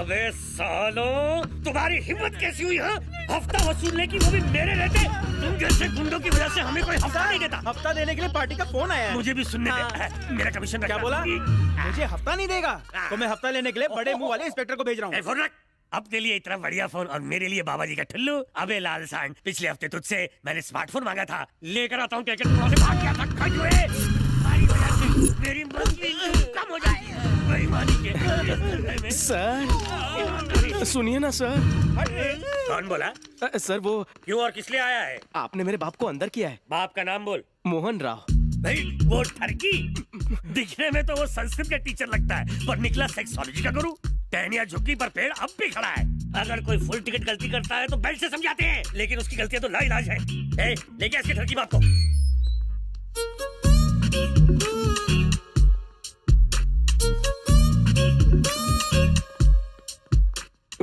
अबे सालों, तुम्हारी हिम्मत कैसी हुई है? हफ्ता वसूलने की, वो भी मेरे रहते। तुम जैसे गुंडों की वजह से हमें कोई हफ्ता नहीं देता। हफ्ता देने के लिए पार्टी का फोन आया है। मुझे भी सुनने दे। मेरा कमीशन क्या बोला? मुझे हफ्ता नहीं देगा तो मैं हफ्ता लेने के लिए बड़े मुंह वाले इंस्पेक्टर को भेज रहा हूँ। फोन रख। अपने लिए इतना बढ़िया फोन और मेरे लिए बाबा जी का ठुल्लू। अबे लाल सांड, पिछले हफ्ते तुझसे मैंने स्मार्टफोन मांगा था, लेकर आता हूँ कहकर तुम वहाँ से भाग गया था। खजुए, तुम्हारी वजह से मेरी मंजिल कम हो जाती है। बेईमानी के सर सुनिए ना सर। कौन बोला? सर वो क्यों और किस लिए आया है? आपने मेरे बाप को अंदर किया है। बाप का नाम बोल। मोहन राव। भाई वो ठरकी, दिखने में तो वो संस्कृत का टीचर लगता है पर निकला सेक्सोलॉजी का गुरु। टहनिया झुग्गी पर पेड़ अब भी खड़ा है। अगर कोई फुल टिकट गलती करता है तो बेल्ट से समझाते हैं, लेकिन उसकी गलतियां तो लाइलाज है। लेके इसके ठरकी बाप को।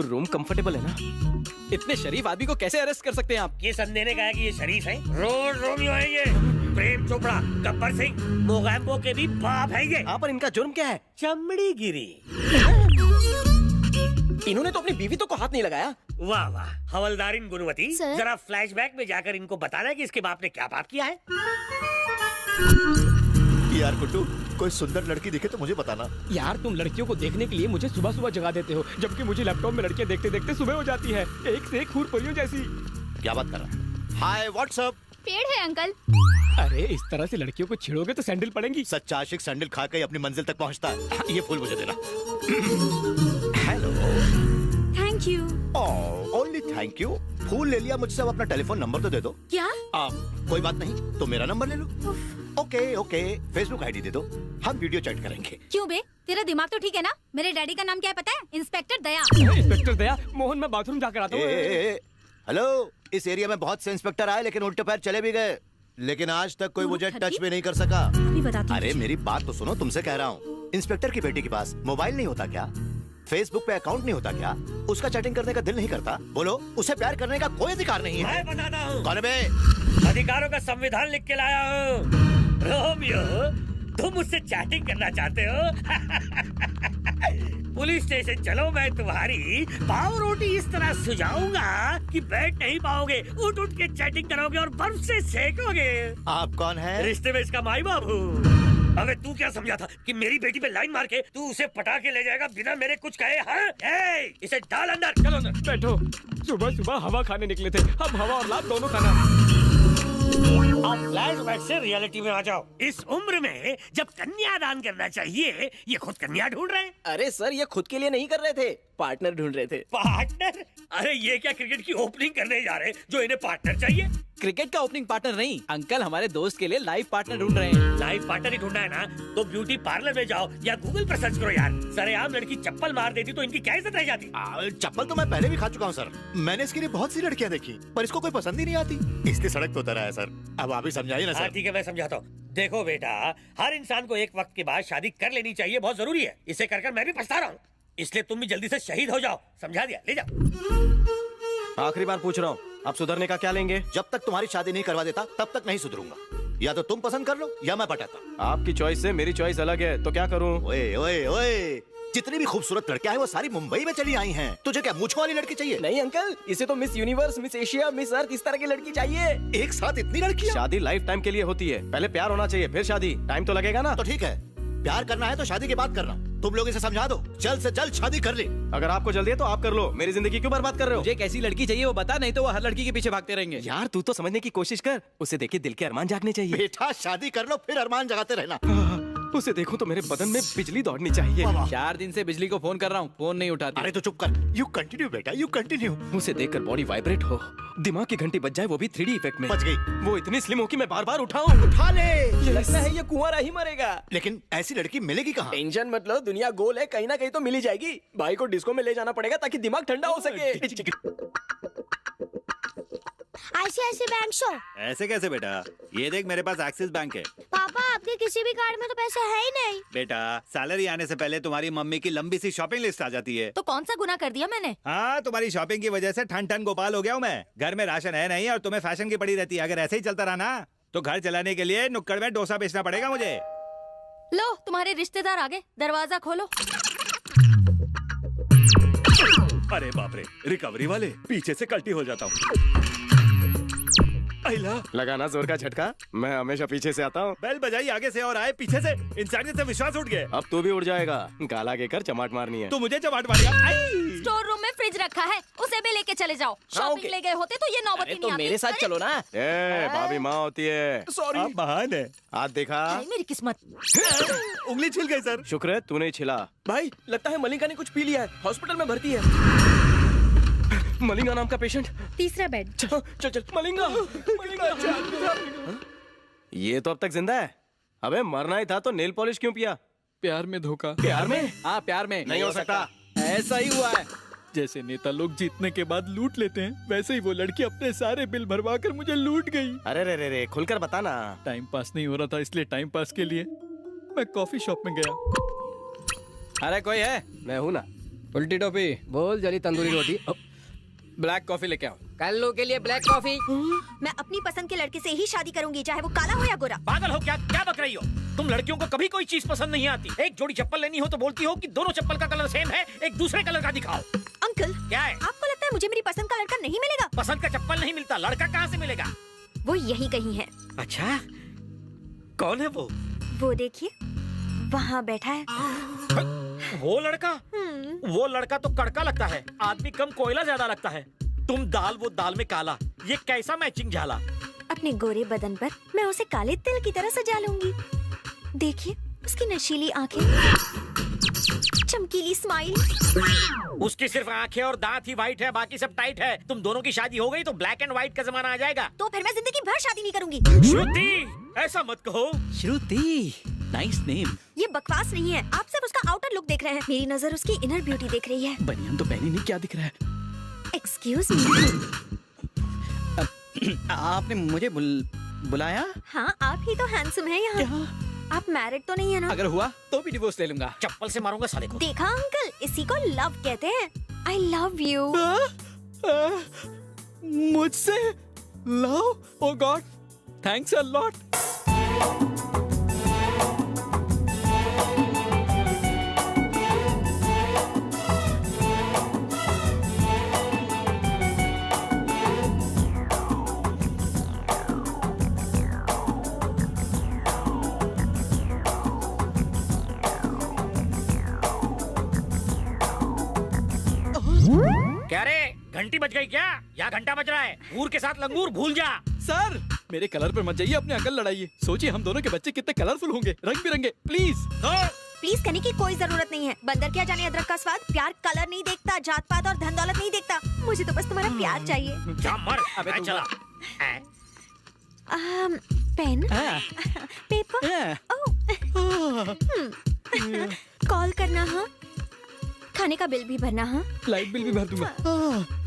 रूम कंफर्टेबल है ना? इतने शरीफ आदमी को कैसे अरेस्ट कर सकते हैं आप? ये संदेह का है कि ये शरीफ है। रोमियो है ये। प्रेम चोपड़ा, गब्बर सिंह, मोगैम्बो के भी बाप है ये। पर इनका जुर्म क्या है? चमड़ी गिरी। इन्होंने तो अपनी बीवी को हाथ नहीं लगाया। वाह वाह, हवलदारिन गुणवती, सर? जरा फ्लैशबैक में जाकर इनको बताना कि इसके बाप ने क्या पाप किया है। यार गुड्डू, कोई सुंदर लड़की दिखे तो मुझे बताना। यार तुम लड़कियों को देखने के लिए मुझे सुबह सुबह जगा देते हो, जबकि मुझे लैपटॉप में लड़कियां देखते देखते सुबह हो जाती है। एक से एक हूरपरियों जैसी। क्या बात कर रहा है? Hi what's up. पेड़ है अंकल। अरे इस तरह से लड़कियों को छेड़ोगे तो सैंडल पड़ेंगी। सच्चा आशिक सैंडल खा के अपनी मंजिल तक पहुंचता है। ये फूल मुझे देना। Hello. Thank you. Only thank you. फूल ले लिया मुझसे, अब अपना टेलीफोन नंबर तो दे दो। क्या? कोई बात नहीं तो मेरा नंबर ले लो। ओके, फेसबुक आईडी दे दो, हम वीडियो चैट करेंगे। क्यों बे, तेरा दिमाग तो ठीक है ना? मेरे डैडी का नाम क्या है पता है? इंस्पेक्टर दया। इंस्पेक्टर दया? मोहन मैं बाथरूम जाकर आता हूँ। हेलो, इस एरिया में बहुत से इंस्पेक्टर आए लेकिन उल्टे पैर चले भी गए, लेकिन आज तक कोई मुझे टच भी नहीं कर सका। अभी बताती हूँ। अरे मेरी बात तो सुनो, तुमसे कह रहा हूँ। इंस्पेक्टर की बेटी के पास मोबाइल नहीं होता क्या? फेसबुक पे अकाउंट नहीं होता क्या? उसका चैटिंग करने का दिल नहीं करता? बोलो, उसे प्यार करने का कोई अधिकार नहीं है। मैं बताता हूँ। कौन है बे? अधिकारों का संविधान लिख के लाया हूँ। रोमियो, तुम मुझसे चैटिंग करना चाहते हो? पुलिस स्टेशन चलो, मैं तुम्हारी पाव रोटी इस तरह सुझाऊंगा कि बैठ नहीं पाओगे, उठ उठ के चैटिंग करोगे और बर्फ से सेकोगे। आप कौन है? रिश्ते में इसका माई बाबू। अबे तू क्या समझा था कि मेरी बेटी पे लाइन मार के तू उसे पटा के ले जाएगा बिना मेरे कुछ कहे? हाँ? इसे डाल अंदर। चलो अंदर। बैठो। सुबह सुबह हवा खाने निकले थे, अब हवा और लाभ दोनों खाना। आप फ्लैशबैक से रियलिटी में आ जाओ। इस उम्र में जब कन्यादान करना चाहिए, ये खुद कन्या ढूंढ रहे हैं। अरे सर, ये खुद के लिए नहीं कर रहे थे, पार्टनर ढूंढ रहे थे। पार्टनर? अरे ये क्या क्रिकेट की ओपनिंग करने जा रहे हैं जो इन्हें पार्टनर चाहिए? क्रिकेट का ओपनिंग पार्टनर नहीं अंकल, हमारे दोस्त के लिए लाइफ पार्टनर ढूंढ रहे हैं। लाइफ पार्टनर ही ढूंढना है ना, तो ब्यूटी पार्लर में जाओ या गूगल पर सर्च करो यार। सरेआम लड़की चप्पल मार देती तो इनकी क्या इज्जत रह जाती? चप्पल तो मैं पहले भी खा चुका हूँ सर। मैंने इसके लिए बहुत सी लड़कियाँ देखी, पर इसको कोई पसंद ही नहीं आती, इसलिए सड़क पे उतर आया सर। अब आप ही समझाइए ना सर। ठीक है, मैं समझाता हूँ। देखो बेटा, हर इंसान को एक वक्त के बाद शादी कर लेनी चाहिए, बहुत जरूरी है। इसे कर कर मैं भी पछता रहा हूँ, इसलिए तुम भी जल्दी से शहीद हो जाओ। समझा दिया, ले जाओ। आखिरी बार पूछ रहा हूँ, आप सुधरने का क्या लेंगे? जब तक तुम्हारी शादी नहीं करवा देता तब तक नहीं सुधरूंगा। या तो तुम पसंद कर लो या मैं पटाता। आपकी चॉइस से मेरी चॉइस अलग है, तो क्या करूँ? ओए ओए ओए, जितनी भी खूबसूरत लड़कियां हैं वो सारी मुंबई में चली आई हैं। तुझे क्या मूंछों वाली लड़की चाहिए? नहीं अंकल, इसे तो Miss Universe, Miss Asia, Miss Earth इस तरह की लड़की चाहिए। एक साथ इतनी लड़कियां? शादी लाइफ टाइम के लिए होती है, पहले प्यार होना चाहिए फिर शादी। टाइम तो लगेगा ना। तो ठीक है, प्यार करना है तो शादी के बाद करना। तुम लोग इसे समझा दो, जल्द से जल्द शादी कर ले। अगर आपको जल्दी है तो आप कर लो, मेरी जिंदगी क्यों बर्बाद कर रहे हो? मुझे कैसी लड़की चाहिए वो बता, नहीं तो वो हर लड़की के पीछे भागते रहेंगे। यार तू तो समझने की कोशिश कर, उसे देख के दिल के अरमान जागने चाहिए। बेटा शादी कर लो फिर अरमान जगाते रहना। उसे देखो तो मेरे बदन में बिजली दौड़नी चाहिए। 4 दिन से बिजली को फोन कर रहा हूँ, फोन नहीं उठाती। अरे तो चुप कर। यू कंटिन्यू बेटा, यू कंटिन्यू। उसे देखकर बॉडी वाइब्रेट हो, दिमाग की घंटी बज जाए, वो भी 3D इफेक्ट में। बच गई। वो इतनी स्लिम हो कि मैं बार बार उठाऊं। उठा ले। लगता है ये कुंवारा ही मरेगा। लेकिन ऐसी लड़की मिलेगी कहाँ? टेंशन मत लो, दुनिया गोल है, कहीं ना कहीं तो मिल ही जाएगी। भाई को डिस्को में ले जाना पड़ेगा ताकि दिमाग ठंडा हो सके। ICICI bank show. ऐसे कैसे बेटा? ये देख मेरे पास एक्सिस बैंक है। पापा आपके किसी भी कार्ड में तो पैसे है ही नहीं। बेटा सैलरी आने से पहले तुम्हारी मम्मी की लंबी सी शॉपिंग लिस्ट आ जाती है। तो कौन सा गुनाह कर दिया मैंने? हाँ, तुम्हारी शॉपिंग की वजह से ठन ठन गोपाल हो गया हूँ मैं। घर में राशन है नहीं और तुम्हें फैशन की पड़ी रहती है। अगर ऐसे ही चलता रहा ना तो घर चलाने के लिए नुक्कड़ में डोसा बेचना पड़ेगा मुझे। लो तुम्हारे रिश्तेदार आ गए, दरवाजा खोलो। अरे बाप रे, रिकवरी वाले, पीछे से कल्टी हो जाता हूँ। अहिला, लगाना जोर का झटका। मैं हमेशा पीछे से आता हूँ। बेल बजाई आगे से और आए पीछे से। इंसान से विश्वास उठ गया। अब तू भी उड़ जाएगा। गाला के कर चमाट मारनी है। तू मुझे चमाट मारेगा। आई! स्टोर रूम में फ्रिज रखा है, उसे भी लेके चले जाओ। शॉपिंग ले गए होते तो ये नौबत ही नहीं आती। मेरे साथ चलो ना। ए, भाभी माँ होती है। सॉरी, आप महान है। हाथ देखा? अरे मेरी किस्मत। उंगली छिल गई सर। शुक्र है तूने छिला। भाई लगता है मलिंगा ने कुछ पी लिया है, हॉस्पिटल में भर्ती है। मलिंगा नाम का पेशेंट। तीसरा बेड। चल चल चल, मलिंगा। ये तो अब तक जिंदा है। अबे मरना ही था तो नेल पॉलिश क्यों पिया? प्यार में धोखा। प्यार में? हाँ प्यार में। नहीं हो सकता। ऐसा ही हुआ है। जैसे नेता लोग जीतने के बाद लूट लेते हैं, वैसे ही वो लड़की अपने सारे बिल भरवा कर मुझे लूट गई। अरे रे रे रे, खुलकर बता ना। टाइम पास नहीं हो रहा था, इसलिए टाइम पास के लिए मैं कॉफी शॉप में गया। अरे कोई है? मैं हूँ ना। उल्टी टोपी बोल, जली तंदूरी रोटी। ब्लैक कॉफी लेके आओ। कल्लू के लिए ब्लैक कॉफी। मैं अपनी पसंद के लड़के से ही शादी करूंगी, चाहे वो काला हो या गोरा। पागल हो क्या? क्या बक रही हो तुम? लड़कियों को कभी कोई चीज पसंद नहीं आती। एक जोड़ी चप्पल लेनी हो तो बोलती हो कि दोनों चप्पल का कलर सेम है, एक दूसरे कलर का दिखाओ। अंकल, क्या है? आपको लगता है मुझे मेरी पसंद का लड़का नहीं मिलेगा? पसंद का चप्पल नहीं मिलता, लड़का कहाँ से मिलेगा? वो यही कहीं है। अच्छा, कौन है वो? वो देखिए, वहाँ बैठा है। वो लड़का तो कड़का लगता है, आदमी कम कोयला ज्यादा लगता है। तुम दाल, वो दाल में काला, ये कैसा मैचिंग झाला? अपने गोरे बदन पर मैं उसे काले तिल की तरह सजा लूंगी। देखिए, उसकी नशीली आंखें, चमकीली स्माइल। उसकी सिर्फ आंखें और दांत ही व्हाइट है, बाकी सब टाइट है। तुम दोनों की शादी हो गई तो ब्लैक एंड व्हाइट का जमाना आ जाएगा। तो फिर मैं जिंदगी भर शादी नहीं करूंगी। श्रुति, ऐसा मत कहो। श्रुति, नाइस नेम। ये बकवास नहीं है, आप सिर्फ उसका आउटर लुक देख रहे हैं। मेरी नजर उसकी इनर ब्यूटी देख रही है। बनियान तो पहनी नहीं, क्या दिख रहा है? Excuse me. आपने मुझे बुलाया? हाँ, आप ही तो हैंडसम हैं यहाँ। आप मैरिड तो नहीं है ना? अगर हुआ तो भी डिवोर्स ले लूंगा। चप्पल से मारूंगा साले को। देखा अंकल, इसी को लव कहते हैं। I love you. मुझसे love? Oh God, thanks a lot. क्या रे, घंटी बज गई क्या? या घंटा बज रहा है? हूर के साथ लंगूर भूल जा। सर, मेरे कलर पर मत जाइए, अपने अकल लड़ाइए। सोचिए हम दोनों के बच्चे कितने कलरफुल होंगे, रंग बिरंगे। प्लीज प्लीज कहने की कोई जरूरत नहीं है। बंदर क्या जाने अदरक का स्वाद। प्यार कलर नहीं देखता, जात पात और धन दौलत नहीं देखता। मुझे तो बस तुम्हारा प्यार चाहिए। जा मर। अबे ऐ, तू चला। पेन, पेपर, कॉल करना, हाँ, खाने का बिल भी भरना, हाँ, लाइट बिल भी भर दूंगा,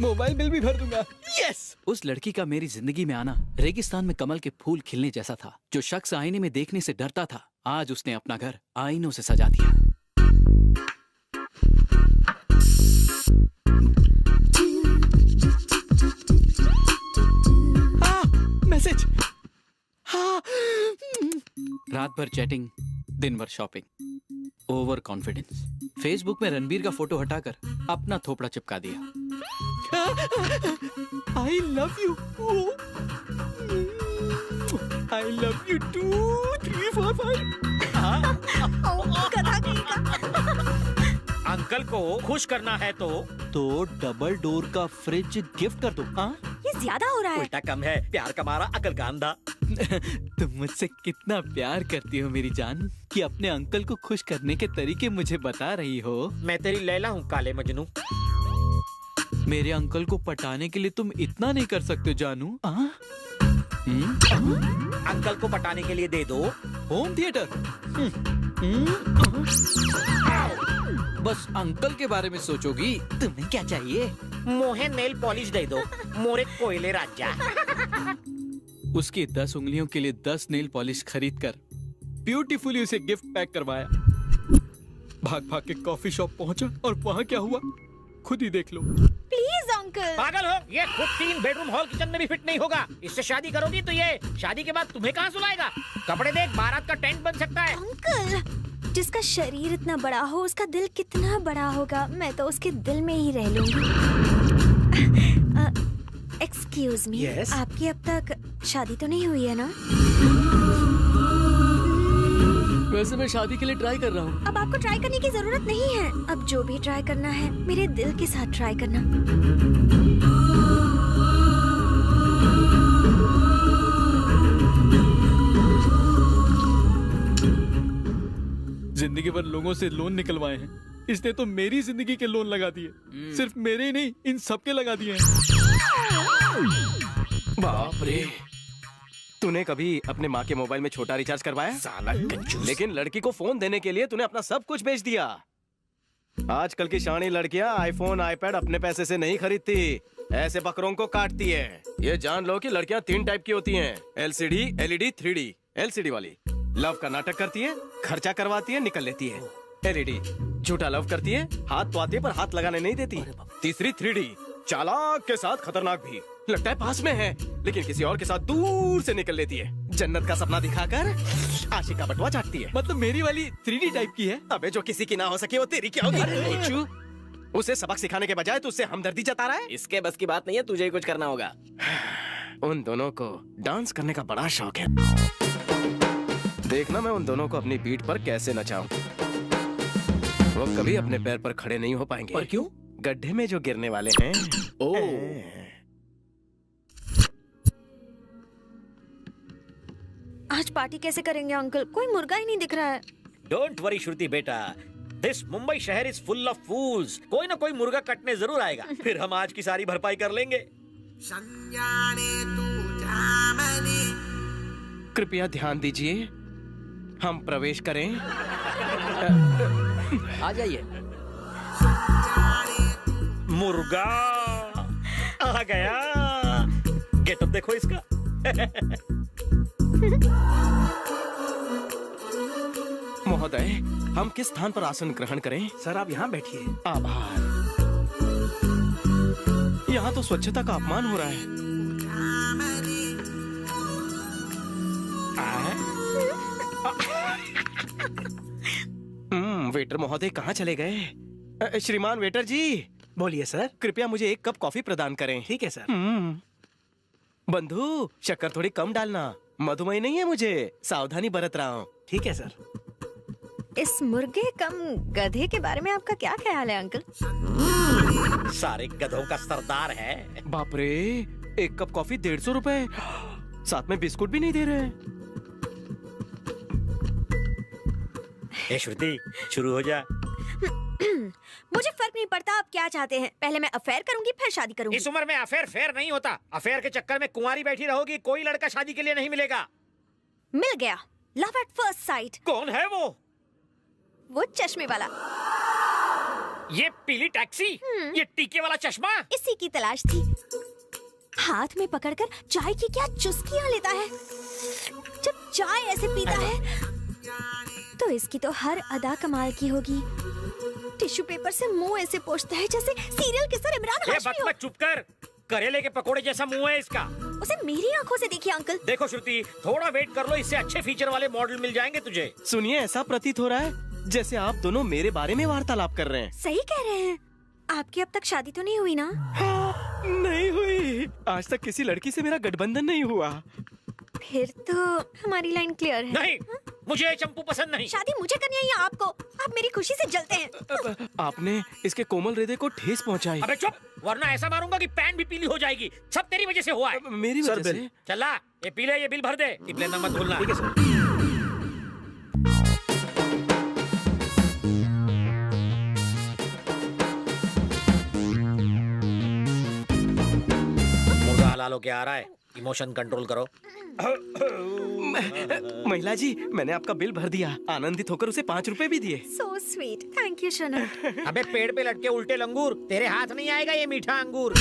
मोबाइल बिल भी भर दूंगा। यस। उस लड़की का मेरी जिंदगी में आना रेगिस्तान में कमल के फूल खिलने जैसा था। जो शख्स आईने में देखने से डरता था, आज उसने अपना घर आईनों से सजा दिया। मैसेज। रात भर चैटिंग, दिन भर शॉपिंग, ओवर कॉन्फिडेंस। फेसबुक में रणबीर का फोटो हटाकर अपना थोपड़ा चिपका दिया। आई love you. I love you 2 3 4 5। गधा कहीं का। अंकल को खुश करना है तो डबल डोर का फ्रिज गिफ्ट कर दो। ये ज्यादा हो रहा है। उल्टा कम है, प्यार का मारा अकल का अंधा। तुम मुझसे कितना प्यार करती हो मेरी जान, कि अपने अंकल को खुश करने के तरीके मुझे बता रही हो। मैं तेरी लैला हूँ काले मजनू। मेरे अंकल को पटाने के लिए तुम इतना नहीं कर सकते जानू। अंकल को पटाने के लिए दे दो होम थिएटर। बस अंकल के बारे में सोचोगी। तुम्हें क्या चाहिए? मोहे नेल पॉलिश दे दो, मोरे कोयले राजा। उसकी 10 उंगलियों के लिए 10 नेल पॉलिश खरीद कर ब्यूटीफुली उसे गिफ्ट पैक करवाया। भाग भाग के कॉफी शॉप पहुंचा और वहाँ क्या हुआ खुद ही देख लो। Please uncle. पागल हो, ये खुद 3 बेडरूम हॉल किचन में भी फिट नहीं होगा। इससे शादी करोगी तो ये शादी के बाद तुम्हें कहाँ सुलाएगा? कपड़े देख, बारात का टेंट बन सकता है। अंकल, जिसका शरीर इतना बड़ा हो उसका दिल कितना बड़ा होगा। मैं तो उसके दिल में ही रह लूंगी। Excuse me, Yes? आपकी अब तक शादी तो नहीं हुई है ना? वैसे मैं शादी के लिए ट्राई कर रहा हूँ। अब आपको ट्राई करने की जरूरत नहीं है। अब जो भी ट्राई करना है मेरे दिल के साथ ट्राई करना। जिंदगी भर लोगों से लोन निकलवाए हैं, इसने तो मेरी जिंदगी के लोन लगा दिए। सिर्फ मेरे ही नहीं, इन सबके लगा दिए हैं। बाप रे, तूने कभी अपने माँ के मोबाइल में छोटा रिचार्ज करवाया? साला कंजूस। लेकिन लड़की को फोन देने के लिए तूने अपना सब कुछ बेच दिया। आजकल की शानी लड़कियां आईफोन आईपैड अपने पैसे से नहीं खरीदती, ऐसे बकरों को काटती है। ये जान लो कि लड़कियां 3 टाइप की होती हैं, LCD, LED, 3D। LCD वाली लव का नाटक करती है, खर्चा करवाती है, निकल लेती है। LED झूठा लव करती है, हाथ तो आती है पर हाथ लगाने नहीं देती। तीसरी 3D चालाक के साथ खतरनाक भी, लगता है पास में है लेकिन किसी और के साथ दूर से निकल लेती है। जन्नत का सपना दिखाकर आशिक का बटुआ चाटती है। मतलब मेरी वाली 3D टाइप की है। अबे जो किसी की ना हो सके वो तेरी क्या होगी? उसे सबक सिखाने के बजाय तू उससे हमदर्दी जता रहा है। इसके बस की बात नहीं है, तुझे ही कुछ करना होगा। उन दोनों को डांस करने का बड़ा शौक है। देखना मैं उन दोनों को अपनी बीट पर कैसे नचाऊं। वो कभी अपने पैर पर खड़े नहीं हो पाएंगे। पर क्यों? गड्ढे में जो गिरने वाले हैं। आज पार्टी कैसे करेंगे अंकल? कोई मुर्गा ही नहीं दिख रहा है। डोंट वरी श्रुति बेटा, दिस मुंबई शहर इज फुल ऑफ फूल्स। कोई ना कोई मुर्गा कटने जरूर आएगा, फिर हम आज की सारी भरपाई कर लेंगे। कृपया ध्यान दीजिए, हम प्रवेश करें। आ जाइए। मुर्गा आ गया। गेटअप देखो इसका। महोदय, हम किस स्थान पर आसन ग्रहण करें? सर आप यहाँ बैठिए। आभार। यहाँ तो स्वच्छता का अपमान हो रहा है। वेटर महोदय कहाँ चले गए? श्रीमान वेटर जी। बोलिए सर। कृपया मुझे 1 कप कॉफी प्रदान करें। ठीक है सर। बंधु, शक्कर थोड़ी कम डालना, मधुमेह नहीं है मुझे, सावधानी बरत रहा हूँ। ठीक है सर। इस मुर्गे कम गधे के बारे में आपका क्या ख्याल है अंकल? सारे गधों का सरदार है। बाप रे, 1 कप कॉफी 150 रुपए, साथ में बिस्कुट भी नहीं दे रहे। ए श्रुति, शुरू हो जा। मुझे फर्क नहीं पड़ता आप क्या चाहते हैं। पहले मैं अफेयर करूंगी फिर शादी करूंगी। इस उम्र में अफेयर फेयर नहीं होता। अफेयर के चक्कर में कुंवारी बैठी रहोगी, कोई लड़का शादी के लिए नहीं मिलेगा। मिल गया, लव एट फर्स्ट साइट। कौन है वो? वो चश्मे वाला। ये पीली टैक्सी, ये टीके वाला चश्मा। इसी की तलाश थी। हाथ में पकड़कर चाय की क्या चुस्कियां लेता है। जब चाय ऐसे पीता है तो इसकी तो हर अदा कमाल की होगी। टिश्यू पेपर से मुंह ऐसे पोंछता है जैसे सीरियल किसर इमरान हाशमी हो। बक चुप कर, करेले के पकोड़े जैसा मुंह है इसका। उसे मेरी आंखों से देखिए अंकल। देखो श्रुति, थोड़ा वेट कर लो, इससे अच्छे फीचर वाले मॉडल मिल जाएंगे तुझे। सुनिए, ऐसा प्रतीत हो रहा है जैसे आप दोनों मेरे बारे में वार्तालाप कर रहे हैं। सही कह रहे हैं। आपकी अब तक शादी तो नहीं हुई ना? नहीं हुई। आज तक किसी लड़की से मेरा गठबंधन नहीं हुआ। फिर तो हमारी लाइन क्लियर है। नहीं, मुझे ये चंपू पसंद नहीं। शादी मुझे करनी है या आपको? आप मेरी खुशी से जलते हैं। आपने इसके कोमल हृदय को ठेस पहुंचाई। अबे चुप, वरना ऐसा मारूंगा कि पैंट भी पीली हो जाएगी। सब तेरी वजह से हुआ है। मेरी वजह से? चला, ये पीले, ये बिल भर दे। टिप लेना मत भूलना। ठीक है सर। मुर्गा हलाल होके आ रहा है, इमोशन कंट्रोल करो। महिला जी, मैंने आपका बिल भर दिया। आनंदित होकर उसे 5 रुपए भी दिए। So sweet. Thank you, Shanan. अबे पेड़ पे लटके उल्टे लंगूर, तेरे हाथ नहीं आएगा ये मीठा अंगूर।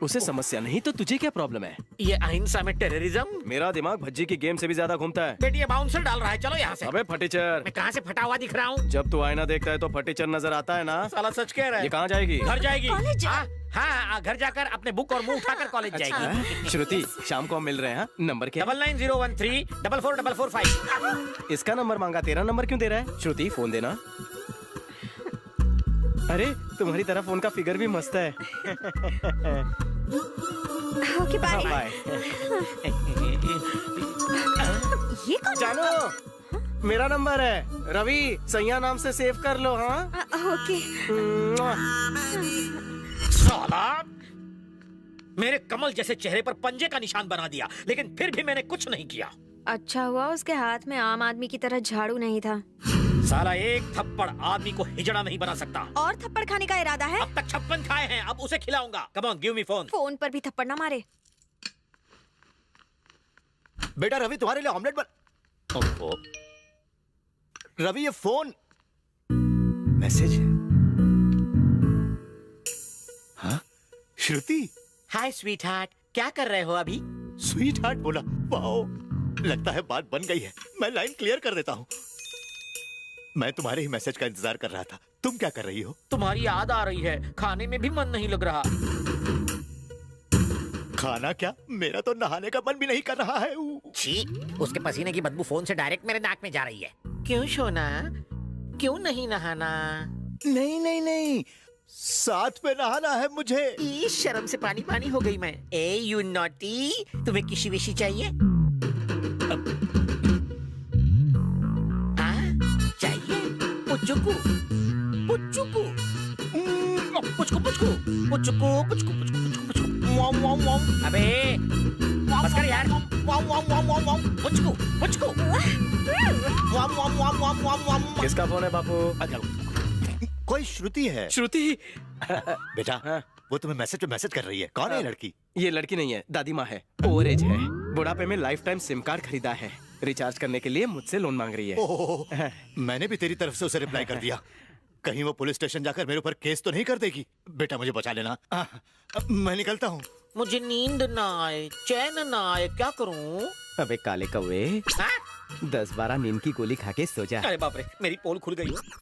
उसे समस्या नहीं तो तुझे क्या प्रॉब्लम है? ये अहिंसा में टेररिज्म। मेरा दिमाग भज्जी की गेम से भी ज्यादा घूमता है। बेटी ये बाउंसर डाल रहा है, चलो यहाँ से। अबे फटीचर, मैं कहाँ से फटा हुआ दिख रहा हूँ? जब तू आईना देखता है तो फटीचर नजर आता है ना? साला सच कह रहा ये है। कहाँ जाएगी? घर जाएगी। कॉलेज जा- हाँ हाँ हाँ, घर जाकर अपने बुक और मुंह उठाकर कॉलेज जाएगी। श्रुति, शाम को हम मिल रहे हैं। नंबर क्या? 9901344445। इसका नंबर मांगा, तेरा नंबर क्यों दे रहा है? श्रुति फोन देना। अरे तुम्हारी तरह फोन का फिगर भी मस्त है। Okay bye. बाय। ये कौन है? जानो, मेरा नंबर है रवि, सैया नाम से सेव कर लो। हाँ ओके। साला मेरे कमल जैसे चेहरे पर पंजे का निशान बना दिया, लेकिन फिर भी मैंने कुछ नहीं किया। अच्छा हुआ उसके हाथ में आम आदमी की तरह झाड़ू नहीं था। साला एक थप्पड़ आदमी को हिजड़ा नहीं बना सकता। और थप्पड़ खाने का इरादा है? अब तक 56 खाए हैं, अब उसे खिलाऊंगा। Come on, give me phone. Phone पर भी थप्पड़ ना मारे। बेटा रवि तुम्हारे लिए ऑमलेट बन। ओहो। रवि ये फोन मैसेज है। हाँ श्रुति। हाय स्वीट हार्ट, क्या कर रहे हो अभी? स्वीट हार्ट बोला, वाओ लगता है बात बन गई है। मैं लाइन क्लियर कर देता हूँ। मैं तुम्हारे ही मैसेज का इंतजार कर रहा था। तुम क्या कर रही हो? तुम्हारी याद आ रही है, खाने में भी मन नहीं लग रहा। खाना क्या, मेरा तो नहाने का मन भी नहीं कर रहा है। छी, उसके पसीने की बदबू फोन से डायरेक्ट मेरे नाक में जा रही है। क्यों सोना, क्यों नहीं नहाना? नहीं नहीं नहीं, साथ में नहाना है मुझे। इस शर्म से पानी पानी हो गई मैं। ए यू नॉटी, तुम्हें किसी विशी चाहिए? चाहिए? पुचुकू पुचुकू पुचकू पुचकू पुचकू पुचकू पुचकू वाम वाम वाम। अबे बस कर यार। वाम वाम वाम वाम वाम पुचकू पुचकू वाम वाम वाम वाम वाम वाम। किसका फोन है बापू? कोई श्रुति है। श्रुति। बेटा हाँ? वो तुम्हें मैसेज पे मैसेज कर रही है। कौन है ये लड़की? ये लड़की नहीं है, दादी माँ है। ओवर एज है, बुढ़ापे में लाइफ टाइम सिम कार्ड खरीदा है, रिचार्ज करने के लिए मुझसे लोन मांग रही है। ओह, मैंने भी तेरी तरफ से उसे रिप्लाई कर दिया। कहीं वो पुलिस स्टेशन जाकर मेरे ऊपर केस तो नहीं कर देगी? बेटा मुझे बचा लेना। मैं निकलता हूँ। मुझे नींद ना आए, चैन ना आए, क्या करूं? अबे काले कौवे, 10-12 नींद की गोली खा के सो जा। अरे बाप रे, मेरी पोल खुल गई।